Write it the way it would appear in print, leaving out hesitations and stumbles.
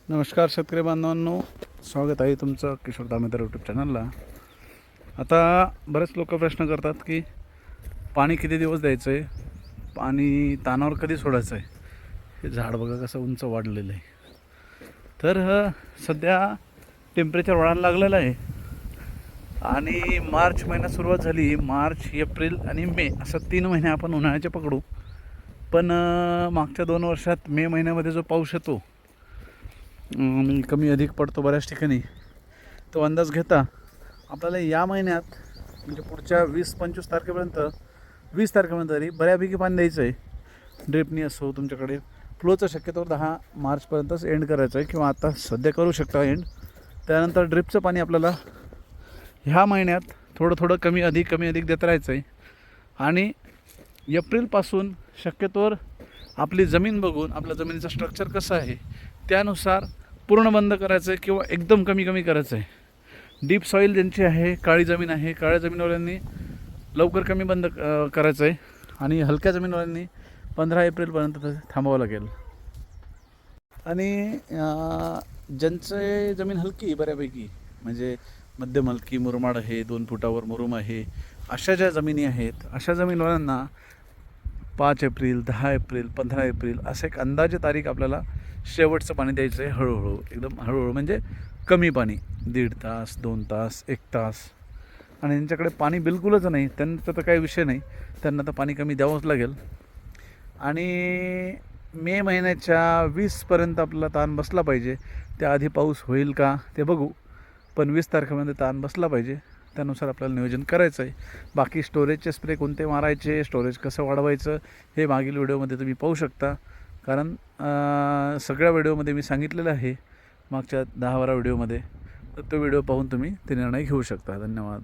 नमस्कार शेतकरी बांधवांनो, स्वागत आहे तुमचं किशोर दामेदार यूट्यूब चॅनलला. आता बरेच लोक प्रश्न करतात की पाणी किती दिवस द्यायचं आहे, पाणी तानावर कधी सोडायचं आहे. हे झाड बघा कसं उंच वाढलेलं आहे. तर सध्या टेम्परेचर वाढायला लागलेलं आहे आणि मार्च महिन्यात सुरुवात झाली. मार्च, एप्रिल आणि मे असं 3 महिने आपण उन्हाळ्याचे पकडू. पण मागच्या 2 वर्षात मे महिन्यामध्ये जो पाऊस येतो कमी अधिक पडतो बऱ्याच ठिकाणी, तो अंदाज घेता आपल्याला या महिन्यात म्हणजे पुढच्या 20-25 तारखेपर्यंत 20 तारखेपर्यंत तरी बऱ्यापैकी पाणी द्यायचं आहे. ड्रिपनी असो, तुमच्याकडे फ्लोचं शक्यतोवर 10 मार्चपर्यंतच एंड करायचं आहे किंवा आता सध्या करू शकता एंड. त्यानंतर ड्रिपचं पाणी आपल्याला ह्या महिन्यात थोडं थोडं कमी अधिक देत राहायचं आहे. आणि एप्रिलपासून शक्यतोवर आपली जमीन बघून, आपल्या जमिनीचं स्ट्रक्चर कसं आहे त्यानुसार पूर्ण बंद करायचं आहे किंवा एकदम कमी करायचं आहे. डीप सॉईल ज्यांची आहे, काळी जमीन आहे, काळ्या जमीनवाल्यांनी लवकर कमी बंद करायचं आहे आणि हलक्या जमीनवाल्यांनी 15 एप्रिलपर्यंत थांबावं लागेल. आणि ज्यांचे जमीन हलकी बऱ्यापैकी म्हणजे मध्यम हलकी, मुरमाड आहे, 2 फुटावर मुरुम आहे, अशा ज्या जमिनी आहेत अशा जमीनवाल्यांना 5 एप्रिल, 10 एप्रिल, 15 एप्रिल असं एक अंदाजे तारीख आपल्याला शेवटचं पाणी द्यायचं आहे. हळूहळू, एकदम हळूहळू, म्हणजे कमी पाणी, 1.5 तास, 2 तास, 1 तास. आणि यांच्याकडे पाणी बिलकुलच नाही त्यांचा तर काही विषय नाही, त्यांना तर पाणी कमी द्यावंच लागेल. आणि मे महिन्याच्या 20पर्यंत आपल्याला ताण बसला पाहिजे. त्याआधी पाऊस होईल का ते बघू, पण 20 तारखेमध्ये ताण बसला पाहिजे. त्यानुसार आपल्याला नियोजन करायचं आहे. बाकी स्टोरेजचे स्प्रे कोणते मारायचे, स्टोरेज कसं वाढवायचं हे मागील व्हिडिओमध्ये तुम्ही पाहू शकता. कारण सगळ्या व्हिडिओमध्ये मी सांगितलेलं आहे, मागच्या 10-12 व्हिडिओमध्ये. तर तो व्हिडिओ पाहून तुम्ही ते निर्णय घेऊ शकता. धन्यवाद.